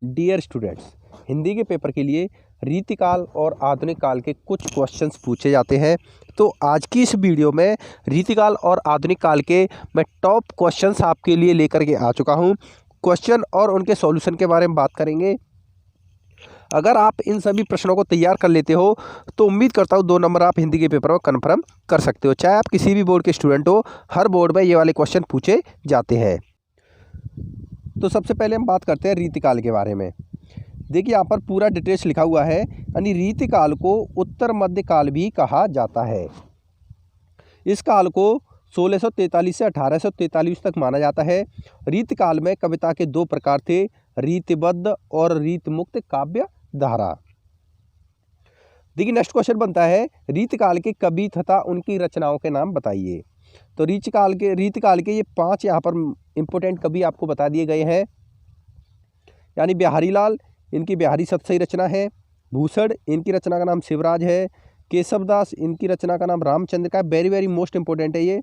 Dear students, Hindi के paper के लिए रीतिकाल और आधुनिक काल के कुछ क्वेश्चंस पूछे जाते हैं। तो आज की इस वीडियो में रीतिकाल और आधुनिक काल के मैं टॉप क्वेश्चंस आपके लिए लेकर के आ चुका हूं। क्वेश्चन और उनके सॉल्यूशन के बारे में बात करेंगे। अगर आप इन सभी प्रश्नों को तैयार कर लेते हो तो उम्मीद करता हूँ 2 नंबर आप हिंदी के पेपर में कन्फर्म कर सकते हो। चाहे आप किसी भी बोर्ड के स्टूडेंट हो, हर बोर्ड में ये वाले क्वेश्चन पूछे जाते हैं। तो सबसे पहले हम बात करते हैं रीतिकाल के बारे में। देखिए यहाँ पर पूरा डिटेल्स लिखा हुआ है, यानी रीतिकाल को उत्तर मध्य काल भी कहा जाता है। इस काल को 1643 से 1843 तक माना जाता है। रीतिकाल में कविता के 2 प्रकार थे, रीतिबद्ध और रीतिमुक्त काव्य धारा। देखिए नेक्स्ट क्वेश्चन बनता है, रीतिकाल के कवि तथा उनकी रचनाओं के नाम बताइए। तो रीतिकाल के ये 5 यहाँ पर इंपोर्टेंट कवि आपको बता दिए गए हैं, यानी बिहारी लाल, इनकी बिहारी सतसई रचना है। भूषण, इनकी रचना का नाम शिवराज है। केशवदास, इनकी रचना का नाम रामचंद्र का। वेरी वेरी मोस्ट इंपोर्टेंट है ये।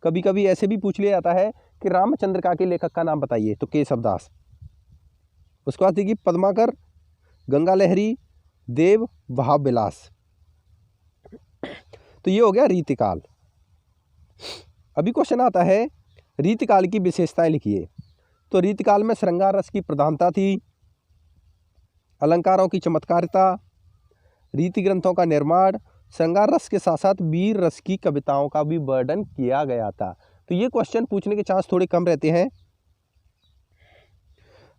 कभी कभी ऐसे भी पूछ लिया जाता है कि रामचंद्र का के लेखक का नाम बताइए, तो केशवदास। उसके बाद देखिए पद्माकर, गंगा लहरी, देव भाव विलास। तो ये हो गया रीतिकाल। अभी क्वेश्चन आता है, रीतिकाल की विशेषताएं लिखिए। तो रीतिकाल में श्रृंगार रस की प्रधानता थी, अलंकारों की चमत्कारिता, रीति ग्रंथों का निर्माण, श्रृंगार रस के साथ साथ वीर रस की कविताओं का भी वर्णन किया गया था। तो ये क्वेश्चन पूछने के चांस थोड़े कम रहते हैं।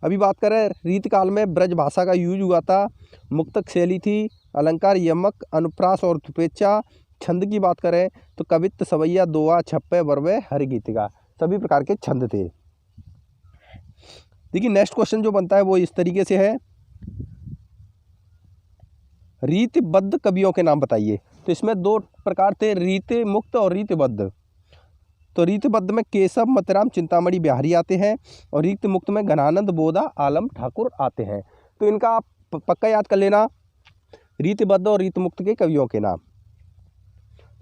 अभी बात करें, रीतिकाल में ब्रज भाषा का यूज हुआ था, मुक्तक शैली थी, अलंकार, यमक, अनुप्रास और तुपेच्छा। छंद की बात करें तो कवित्त, सवैया, दोहा, छप्पे, बरवे, हरिगीतिका, सभी प्रकार के छंद थे। देखिए नेक्स्ट क्वेश्चन जो बनता है वो इस तरीके से है, रीतिबद्ध कवियों के नाम बताइए। तो इसमें 2 प्रकार थे, रीति मुक्त और रीतिबद्ध। तो रीतिबद्ध में केशव, मतिराम, चिंतामणि, बिहारी आते हैं, और रीति मुक्त में घनानंद, बोधा, आलम, ठाकुर आते हैं। तो इनका आप पक्का याद कर लेना, रीतिबद्ध और रीतिमुक्त के कवियों के नाम।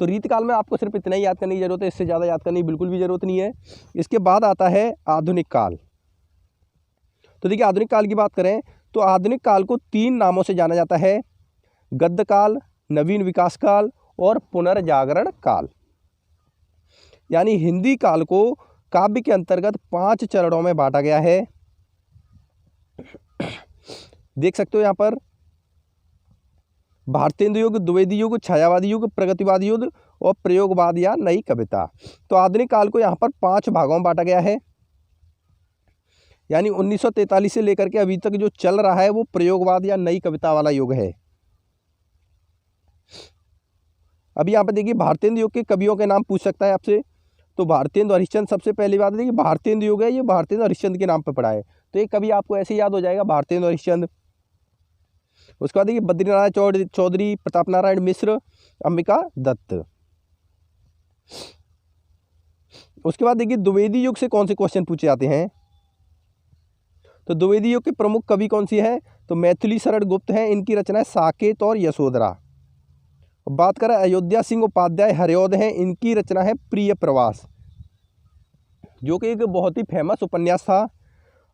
तो रीतिकाल में आपको सिर्फ इतना ही याद करने की जरूरत है, इससे ज़्यादा याद करने की बिल्कुल भी जरूरत नहीं है। इसके बाद आता है आधुनिक काल। तो देखिए आधुनिक काल की बात करें तो आधुनिक काल को 3 नामों से जाना जाता है, गद्य काल, नवीन विकास काल और पुनर्जागरण काल। यानी हिंदी काल को काव्य के अंतर्गत 5 चरणों में बांटा गया है। देख सकते हो यहाँ पर, भारतेंदु युग, द्विवेदी युग, छायावादी युग, प्रगतिवादी युग और प्रयोगवाद या नई कविता। तो आधुनिक काल को यहाँ पर 5 भागों में बांटा गया है। यानी 1943 से लेकर के अभी तक जो चल रहा है वो प्रयोगवाद या नई कविता वाला युग है। अभी यहाँ पर देखिए भारतेंदु युग के कवियों के नाम पूछ सकता है आपसे। तो भारतेंदु हरिश्चंद्र सबसे पहली बात है, देखिए भारतेंदु युग है, ये भारतेंदु हरिश्चंद्र के नाम पर पड़ा है। तो ये कवि आपको ऐसे याद हो जाएगा, भारतेंदु हरिश्चंद्र। उसके बाद देखिए बद्रीनारायण चौधरी, प्रताप नारायण मिश्र, अंबिका दत्त। उसके बाद देखिए द्विवेदी युग से कौन से क्वेश्चन पूछे जाते हैं। तो द्विवेदी युग के प्रमुख कवि कौन सी है, तो मैथिली शरण गुप्त हैं, इनकी रचना है साकेत और यशोधरा। बात करें अयोध्या सिंह उपाध्याय हरिऔध हैं, इनकी रचना है प्रिय प्रवास, जो कि एक बहुत ही फेमस उपन्यास था।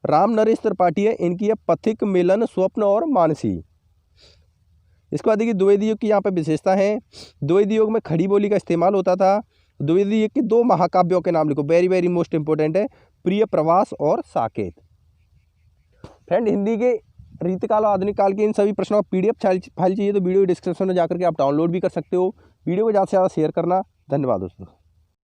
राम नरेश त्रिपाठी है, इनकी है पथिक, मिलन, स्वप्न और मानसी। इसके बाद देखिए द्विवेदी युग की यहाँ पर विशेषता है, द्विवेदी युग में खड़ी बोली का इस्तेमाल होता था। द्विवेदी युग के 2 महाकाव्यों के नाम लिखो, वेरी वेरी मोस्ट इंपोर्टेंट है, प्रिय प्रवास और साकेत। फ्रेंड, हिंदी के रीतिकाल और आधुनिक काल के इन सभी प्रश्नों का PDF फाइल चाहिए तो वीडियो डिस्क्रिप्शन में जाकर के आप डाउनलोड भी कर सकते हो। वीडियो को ज़्यादा से ज़्यादा शेयर करना। धन्यवाद दोस्तों।